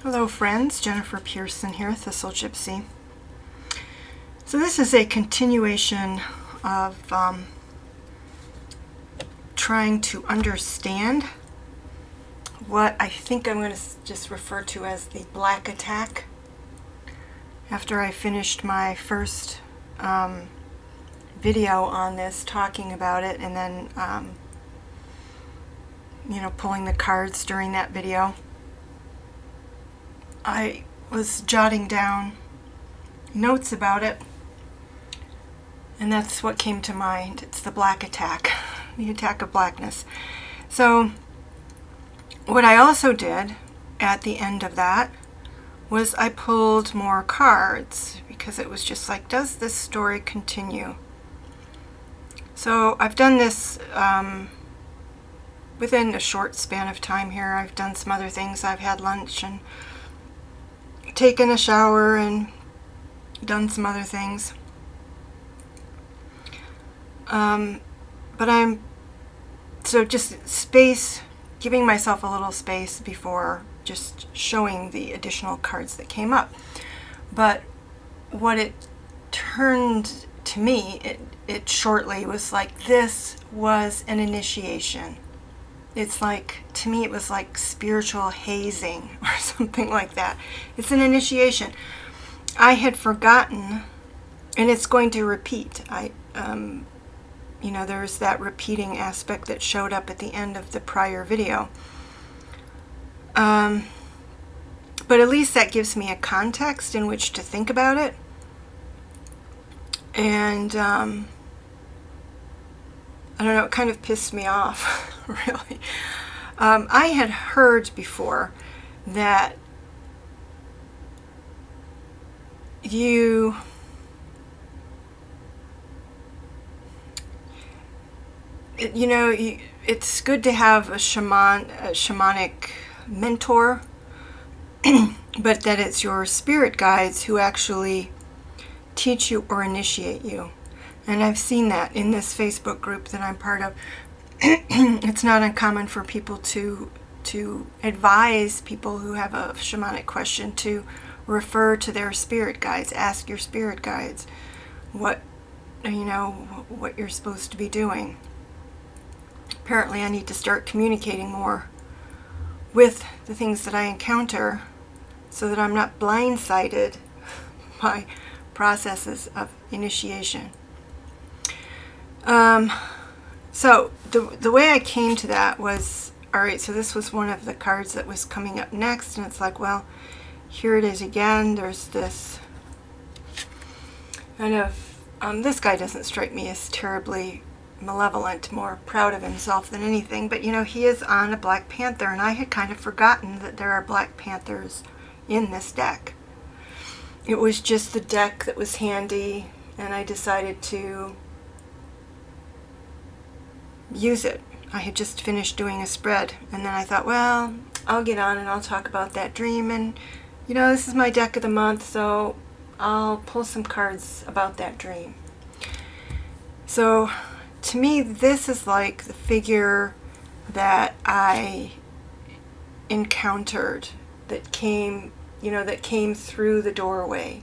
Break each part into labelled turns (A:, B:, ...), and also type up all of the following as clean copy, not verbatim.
A: Hello friends, Jennifer Pearson here, Thistle Gypsy. So this is a continuation of trying to understand what I think I'm going to just refer to as the black attack. After I finished my first video on this, talking about it, and then pulling the cards during that video, I was jotting down notes about it, and that's what came to mind. It's the black attack, the attack of blackness. So what I also did at the end of that was I pulled more cards, because it was just like, does this story continue? So I've done this within a short span of time here. I've done some other things. I've had lunch and taken a shower and done some other things. But I'm just giving myself a little space before just showing the additional cards that came up. But what it turned to me, it shortly was like, this was an initiation. It's like, to me, it was like spiritual hazing or something like that. It's an initiation. I had forgotten, and it's going to repeat. There's that repeating aspect that showed up at the end of the prior video. But at least that gives me a context in which to think about it. And I don't know, it kind of pissed me off, really. I had heard before that it's good to have a shamanic mentor, but that it's your spirit guides who actually teach you or initiate you. And I've seen that in this Facebook group that I'm part of. It's not uncommon for people to advise people who have a shamanic question to refer to their spirit guides. Ask your spirit guides what you're supposed to be doing. Apparently I need to start communicating more with the things that I encounter so that I'm not blindsided by processes of initiation. So the way I came to that was, all right, so this was one of the cards that was coming up next, and it's like, well, here it is again. There's this kind of, this guy doesn't strike me as terribly malevolent, more proud of himself than anything, but he is on a Black Panther, and I had kind of forgotten that there are Black Panthers in this deck. It was just the deck that was handy, and I decided to use it. I had just finished doing a spread, and then I thought, well, I'll get on and I'll talk about that dream, and this is my deck of the month, so I'll pull some cards about that dream. So to me, this is like the figure that I encountered that came through the doorway,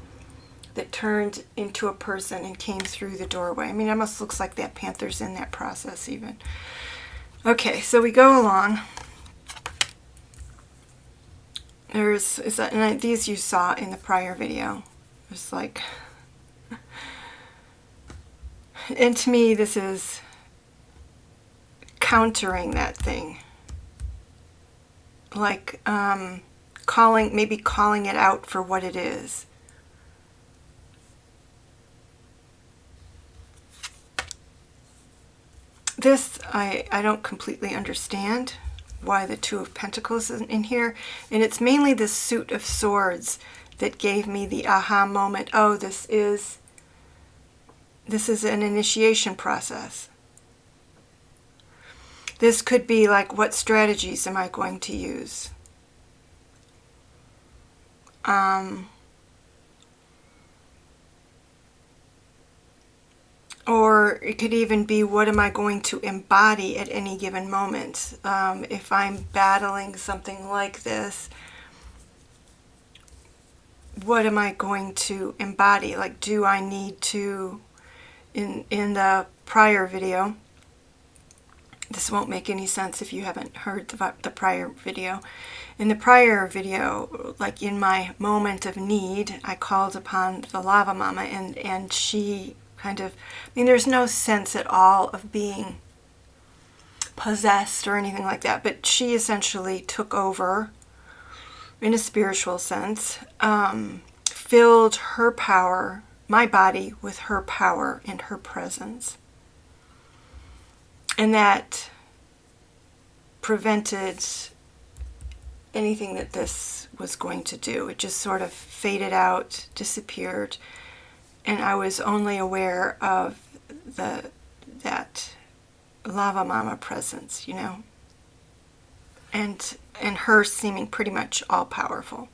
A: that turned into a person and came through the doorway. I mean, it almost looks like that panther's in that process even. Okay, so we go along. These you saw in the prior video. It's like, and to me, this is countering that thing. Like maybe calling it out for what it is. This, I don't completely understand why the Two of Pentacles is in here. And it's mainly the Suit of Swords that gave me the aha moment. Oh, this is an initiation process. This could be like, what strategies am I going to use? Or it could even be, what am I going to embody at any given moment? If I'm battling something like this, what am I going to embody? Like, do I need to, in the prior video, this won't make any sense if you haven't heard the prior video. In the prior video, like in my moment of need, I called upon the Lava Mama, and she kind of, I mean, there's no sense at all of being possessed or anything like that, but she essentially took over in a spiritual sense, filled her power, my body, with her power and her presence. And that prevented anything that this was going to do. It just sort of faded out, disappeared, and I was only aware of that Lava Mama presence, you know, and her seeming pretty much all-powerful.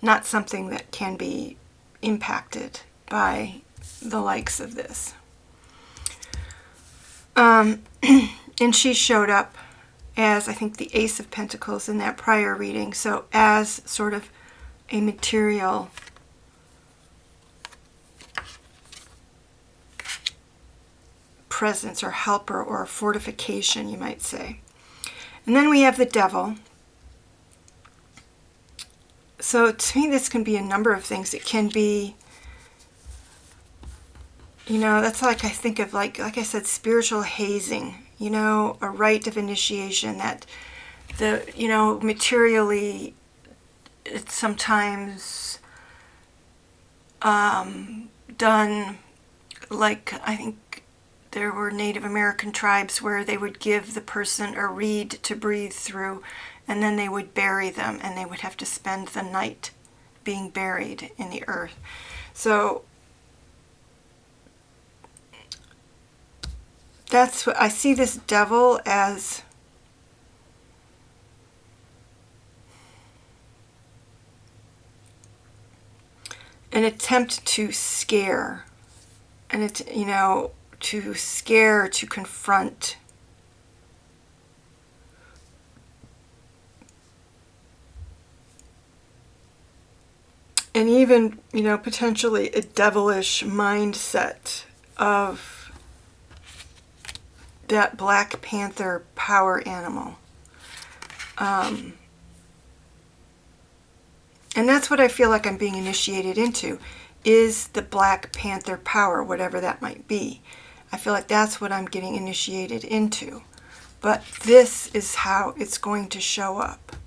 A: Not something that can be impacted by the likes of this. And she showed up as, I think, the Ace of Pentacles in that prior reading. So as sort of a material presence or helper or fortification, you might say. And then we have the Devil. So to me, this can be a number of things. It can be, you know, that's like, I think of like I said, spiritual hazing, you know, a rite of initiation that you know, materially it's sometimes done, like, I think there were Native American tribes where they would give the person a reed to breathe through, and then they would bury them, and they would have to spend the night being buried in the earth. So that's what I see this Devil as. An attempt to scare, and it's, you know, to scare, to confront. And even, you know, potentially a devilish mindset of that Black Panther power animal. And that's what I feel like I'm being initiated into, is the Black Panther power, whatever that might be. I feel like that's what I'm getting initiated into. But this is how it's going to show up.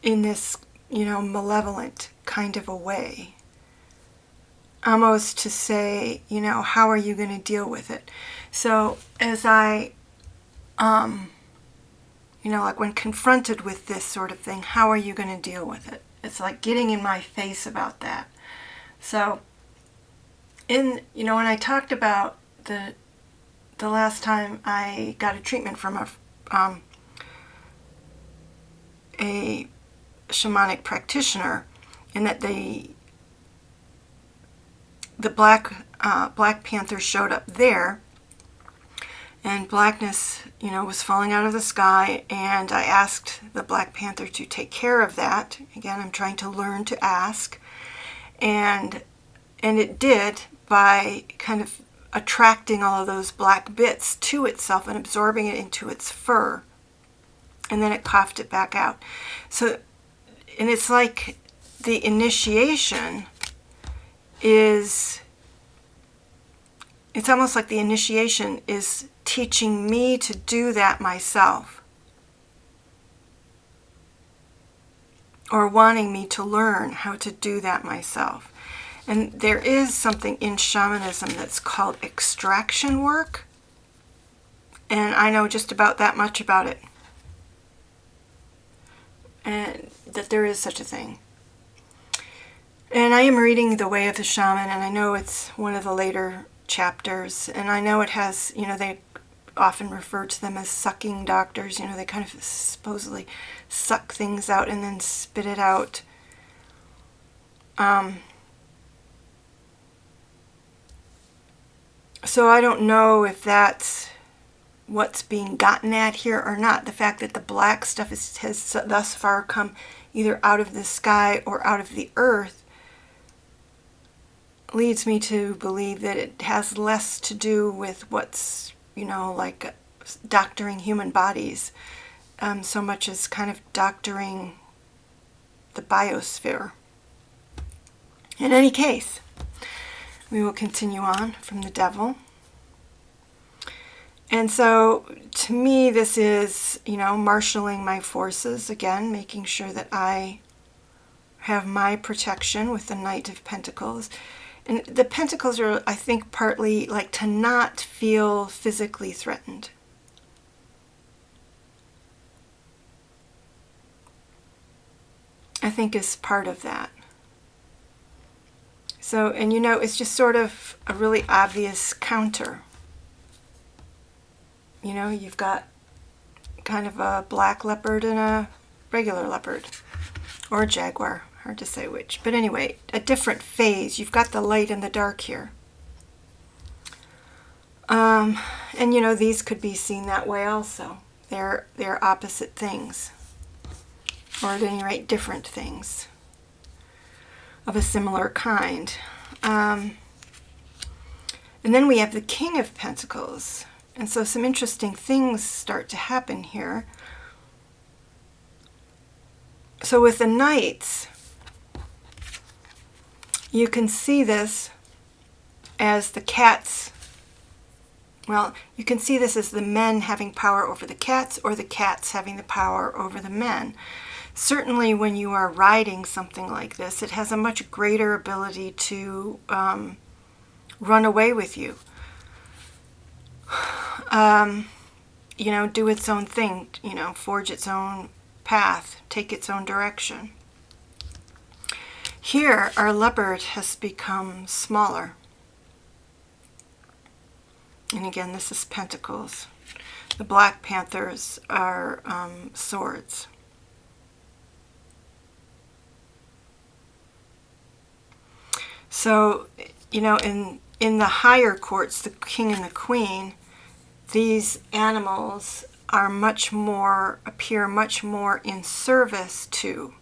A: In this, you know, malevolent kind of a way. Almost to say, you know, how are you going to deal with it? So as I, you know, like when confronted with this sort of thing, how are you going to deal with it? It's like getting in my face about that. So, you know, when I talked about the last time I got a treatment from a shamanic practitioner, and that the Black Panther showed up there, and blackness, you know, was falling out of the sky, and I asked the Black Panther to take care of that. Again, I'm trying to learn to ask, and it did, by kind of attracting all of those black bits to itself and absorbing it into its fur, and then it coughed it back out. So, and it's like the initiation is, it's almost like the initiation is teaching me to do that myself, or wanting me to learn how to do that myself. And there is something in shamanism that's called extraction work, and I know just about that much about it, and that there is such a thing. And I am reading The Way of the Shaman, and I know it's one of the later chapters, and I know it has, you know, they often refer to them as sucking doctors. You know, they kind of supposedly suck things out and then spit it out. So I don't know if that's what's being gotten at here or not. The fact that the black stuff has thus far come either out of the sky or out of the earth leads me to believe that it has less to do with what's, like doctoring human bodies, so much as kind of doctoring the biosphere. In any case, we will continue on from the devil. And so, to me, this is, marshaling my forces again, making sure that I have my protection with the Knight of Pentacles. And the Pentacles are, I think, partly like to not feel physically threatened. I think is part of that. So, and it's just sort of a really obvious counter. You've got kind of a black leopard and a regular leopard, or a jaguar, hard to say which. But anyway, a different phase. You've got the light and the dark here. And these could be seen that way also. They're opposite things, or at any rate, different things of a similar kind. And then we have the King of Pentacles. And so some interesting things start to happen here. So with the Knights, you can see this as the cats. Well, you can see this as the men having power over the cats, or the cats having the power over the men. Certainly when you are riding something like this, it has a much greater ability to run away with you. Do its own thing, forge its own path, take its own direction. Here, our leopard has become smaller. And again, this is Pentacles. The Black Panthers are swords. So, in the higher courts, the king and the queen, these animals are appear much more in service to.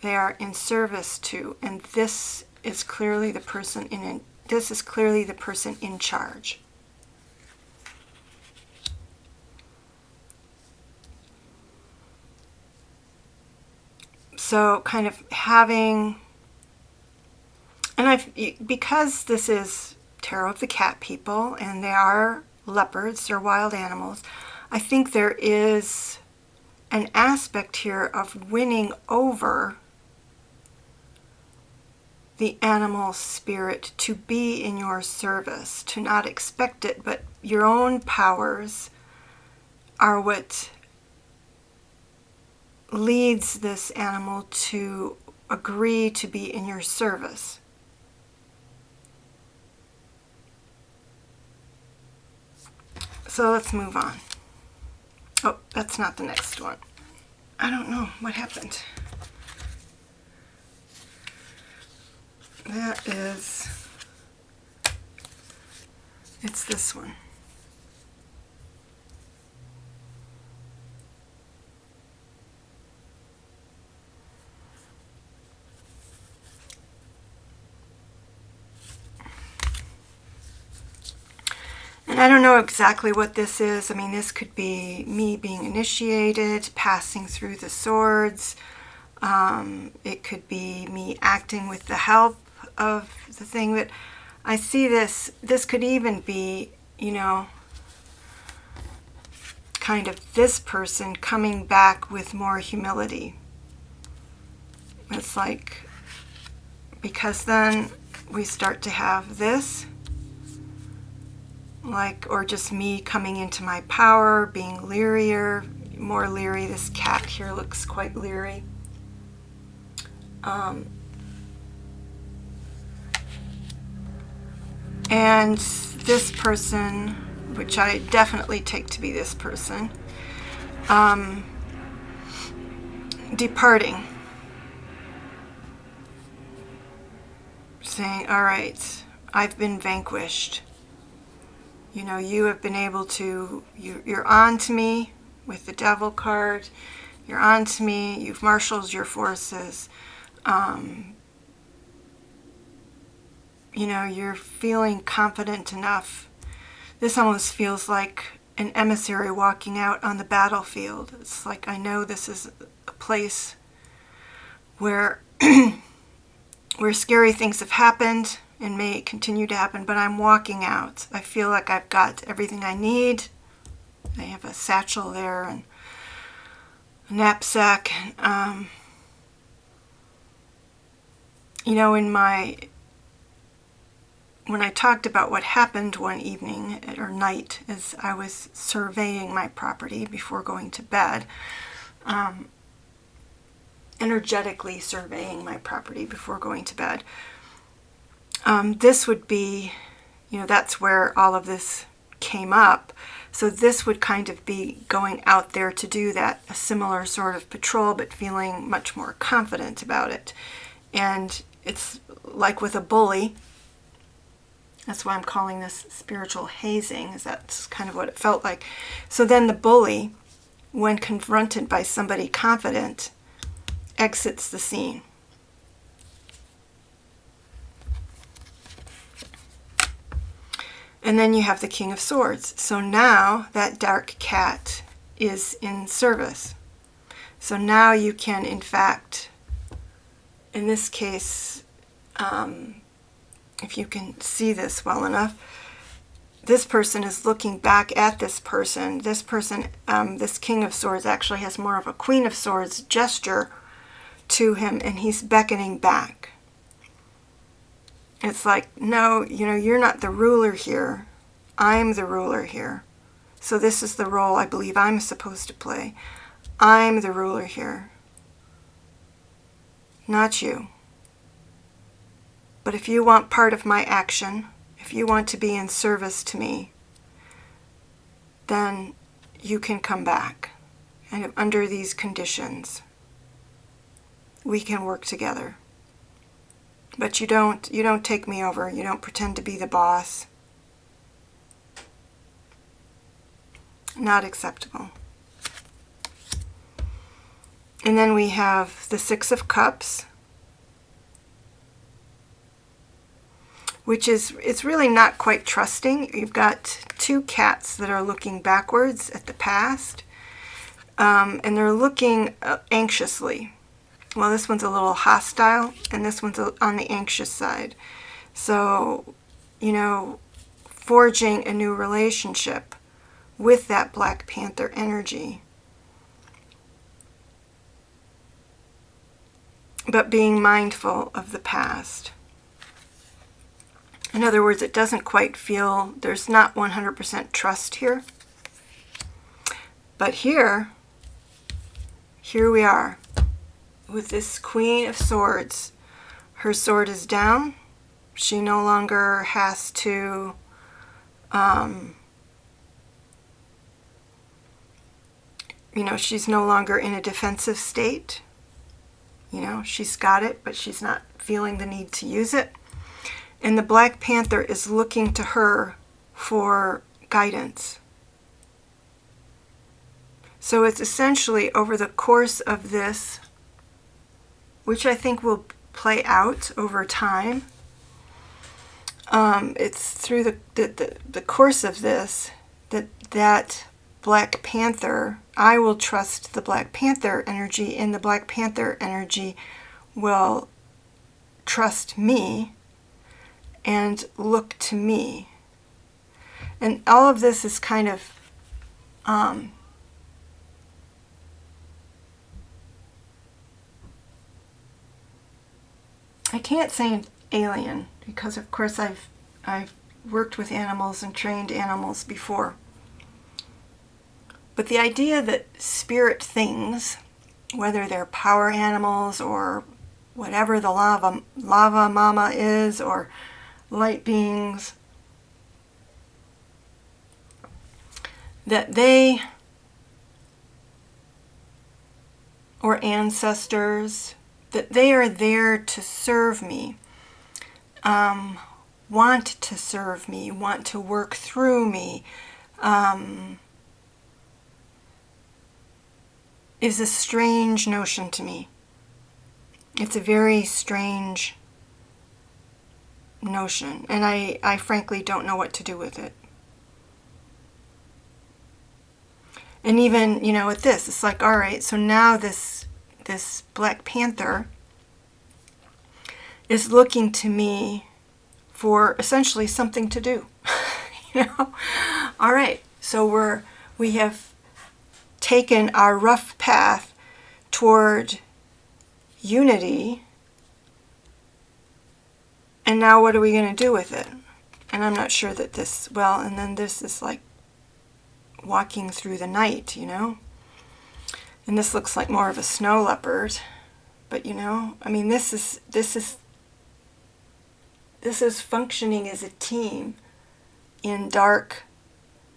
A: They are in service to, and this is clearly the person in charge. So kind of having, and because this is Tarot of the Cat people, and they are leopards, they're wild animals, I think there is an aspect here of winning over the animal spirit to be in your service, to not expect it, but your own powers are what leads this animal to agree to be in your service. So let's move on. Oh, that's not the next one. I don't know what happened. It's this one. And I don't know exactly what this is. I mean, this could be me being initiated, passing through the swords. It could be me acting with the help of the thing. But I see this could even be, kind of this person coming back with more humility. It's like, because then we start to have this, or just me coming into my power, being learier, more leery. This cat here looks quite leery. And this person, which I definitely take to be this person, departing. Saying, all right, I've been vanquished. You know, you have been able to, you're on to me with the Devil card. You're on to me. You've marshaled your forces. You know, you're feeling confident enough. This almost feels like an emissary walking out on the battlefield. It's like, I know this is a place where where scary things have happened and may continue to happen, but I'm walking out. I feel like I've got everything I need. I have a satchel there and a knapsack. You know, when I talked about what happened one evening or night as I was surveying my property before going to bed, energetically surveying my property before going to bed, this would be, you know, that's where all of this came up. So this would kind of be going out there to do that, a similar sort of patrol, but feeling much more confident about it. And it's like with a bully. That's why I'm calling this spiritual hazing, is that's kind of what it felt like. So then the bully, when confronted by somebody confident, exits the scene. And then you have the King of Swords. So now that dark cat is in service. So now you can, in fact, in this case, if you can see this well enough, this person is looking back at this person. This person, this King of Swords actually has more of a Queen of Swords gesture to him, and he's beckoning back. It's like, no, you know, you're not the ruler here. I'm the ruler here. So this is the role I believe I'm supposed to play. I'm the ruler here, not you. But if you want part of my action, if you want to be in service to me, then you can come back. And under these conditions, we can work together. But you don't take me over. You don't pretend to be the boss. Not acceptable. And then we have the Six of Cups, which is, it's really not quite trusting. You've got two cats that are looking backwards at the past, and they're looking anxiously. Well, this one's a little hostile, and this one's on the anxious side. So, you know, forging a new relationship with that Black Panther energy. But being mindful of the past. In other words, it doesn't quite feel, there's not 100% trust here. But here we are with this Queen of Swords. Her sword is down. She no longer has to you know, she's no longer in a defensive state. You know, she's got it, but she's not feeling the need to use it. And the Black Panther is looking to her for guidance. So it's essentially over the course of this, which I think will play out over time. It's through the course of this that Black Panther, I will trust the Black Panther energy, and the Black Panther energy will trust me and look to me. And all of this is kind of I can't say alien, because of course I've worked with animals and trained animals before. But the idea that spirit things, whether they're power animals or whatever the lava mama is, or light beings, that they, or ancestors, that they are there to serve me. want to serve me, want to work through me, is a strange notion to me. It's a very strange notion, and I frankly don't know what to do with it. And even, with this, it's like, all right, so now this Black Panther is looking to me for essentially something to do. All right, so we have taken our rough path toward unity, and now what are we going to do with it? And I'm not sure that and then this is like walking through the night, and this looks like more of a snow leopard, but this is functioning as a team in dark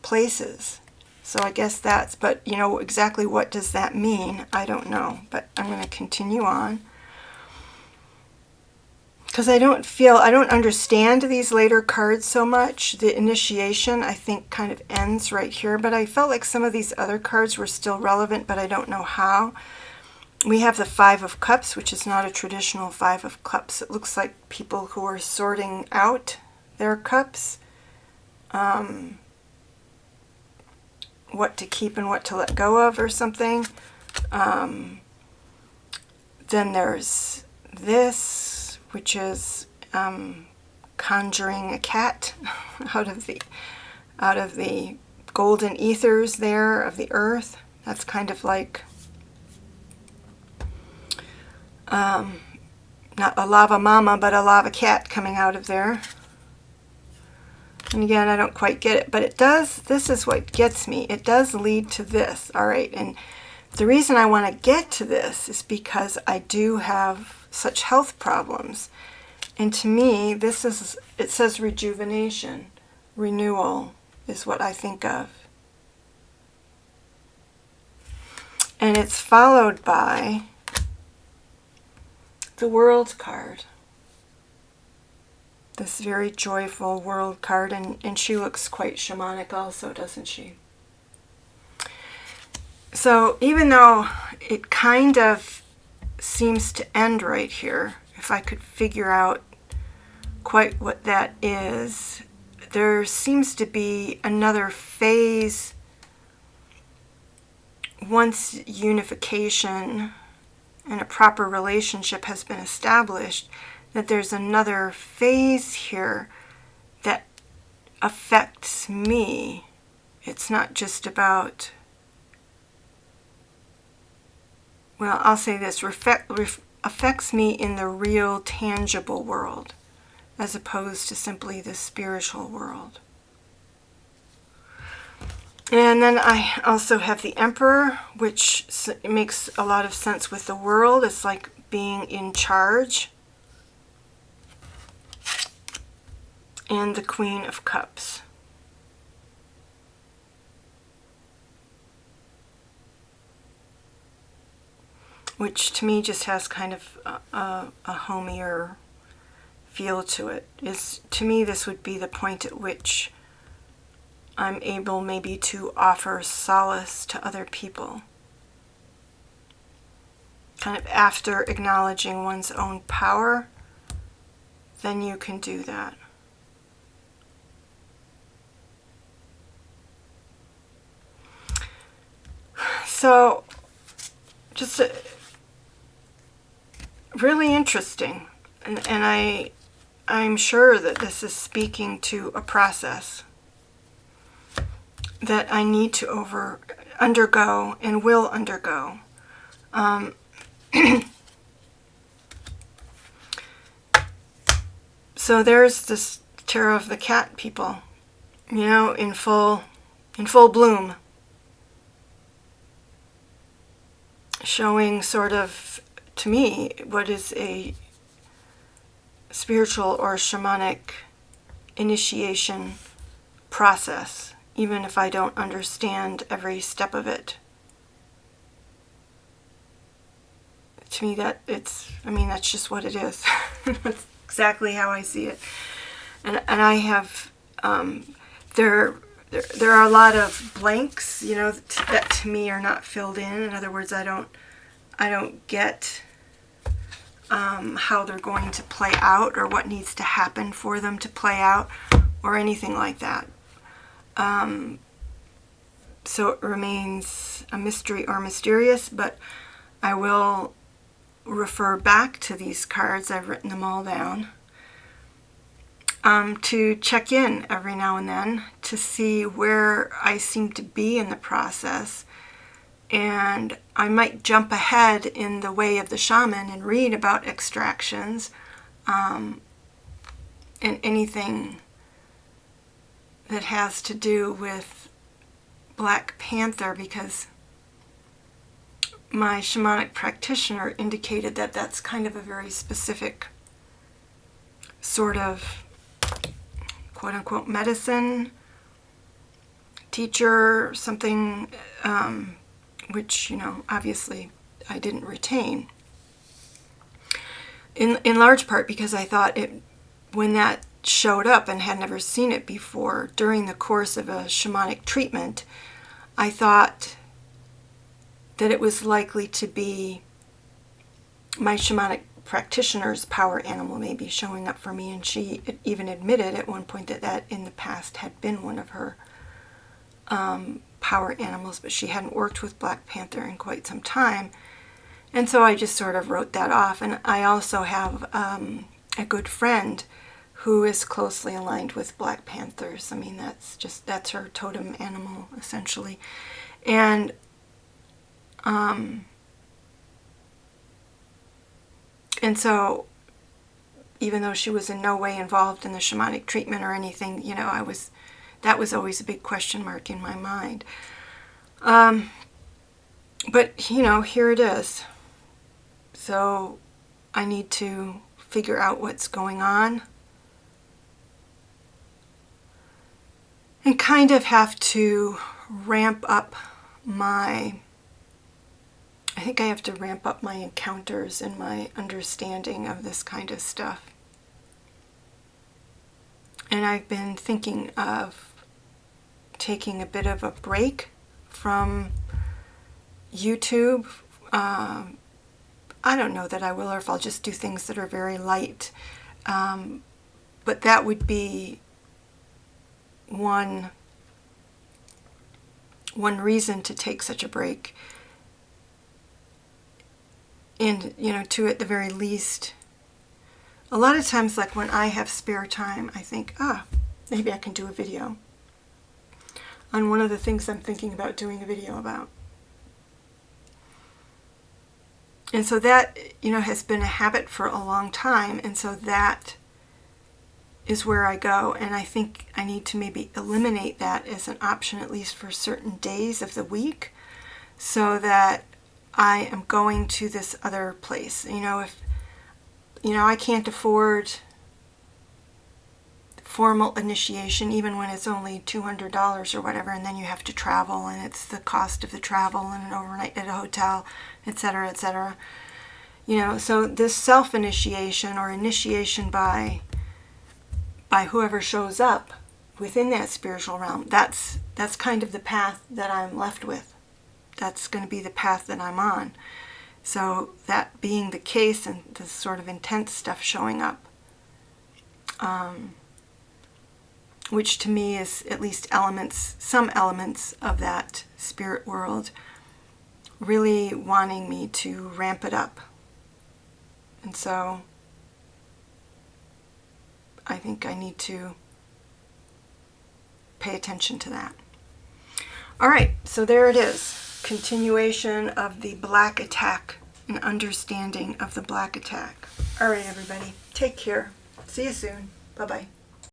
A: places. So I guess but exactly what does that mean? I don't know, but I'm going to continue on. Because I don't understand these later cards so much. The initiation, I think, kind of ends right here, but I felt like some of these other cards were still relevant, but I don't know how. We have the Five of Cups, which is not a traditional Five of Cups. It looks like people who are sorting out their cups. What to keep and what to let go of or something. Then there's this, which is conjuring a cat out of the golden ethers there of the earth. That's kind of like not a lava mama, but a lava cat coming out of there. And again, I don't quite get it, but this is what gets me. It does lead to this, all right? And the reason I want to get to this is because I do have such health problems. And to me, it says rejuvenation, renewal is what I think of. And it's followed by the World card. This very joyful World card, and she looks quite shamanic also, doesn't she? So even though it kind of seems to end right here, if I could figure out quite what that is, there seems to be another phase once unification and a proper relationship has been established, that there's another phase here that affects me. It's not just about, well, I'll say this, affects me in the real tangible world as opposed to simply the spiritual world. And then I also have the Emperor, which makes a lot of sense with the world. It's like being in charge. And the Queen of Cups. Which to me just has kind of a homier feel to it. To me, this would be the point at which I'm able maybe to offer solace to other people. Kind of after acknowledging one's own power, then you can do that. So, just really interesting, and I'm sure that this is speaking to a process that I need to undergo and will undergo. So there's this Tarot of the Cat people, in full bloom. Showing sort of, to me, what is a spiritual or shamanic initiation process, even if I don't understand every step of it. To me, that's just what it is. That's exactly how I see it. And I have, there are a lot of blanks, you know, that to me are not filled in. In other words, I don't get how they're going to play out or what needs to happen for them to play out or anything like that. So it remains a mystery or mysterious, but I will refer back to these cards. I've written them all down. To check in every now and then to see where I seem to be in the process. And I might jump ahead in the way of the shaman and read about extractions and anything that has to do with Black Panther, because my shamanic practitioner indicated that that's kind of a very specific sort of quote-unquote medicine teacher, something which, you know, obviously I didn't retain. In large part because I thought when that showed up and had never seen it before during the course of a shamanic treatment, I thought that it was likely to be my shamanic practitioner's power animal maybe showing up for me, and she even admitted at one point that in the past had been one of her power animals, but she hadn't worked with Black Panther in quite some time, and so I just sort of wrote that off. And I also have a good friend who is closely aligned with Black Panthers. I mean, that's her totem animal essentially, and so even though she was in no way involved in the shamanic treatment or anything, you know, that was always a big question mark in my mind. But, you know, here it is. So I need to figure out what's going on and kind of have to ramp up I think I have to ramp up my encounters and my understanding of this kind of stuff. And I've been thinking of taking a bit of a break from YouTube. I don't know that I will, or if I'll just do things that are very light. But that would be one reason to take such a break. And, you know, to at the very least, a lot of times, like when I have spare time, I think, maybe I can do a video on one of the things I'm thinking about doing a video about. And so that, you know, has been a habit for a long time, and so that is where I go. And I think I need to maybe eliminate that as an option, at least for certain days of the week, so that I am going to this other place. You know, if, you know, I can't afford formal initiation, even when it's only $200 or whatever, and then you have to travel, and it's the cost of the travel and an overnight at a hotel, etc., etc. You know, so this self-initiation or initiation by whoever shows up within that spiritual realm, that's kind of the path that I'm left with. That's going to be the path that I'm on. So that being the case, and the sort of intense stuff showing up, which to me is at least some elements of that spirit world, really wanting me to ramp it up. And so I think I need to pay attention to that. All right, so there it is. Continuation of the Black Attack and understanding of the Black Attack. All right, everybody. Take care. See you soon. Bye-bye.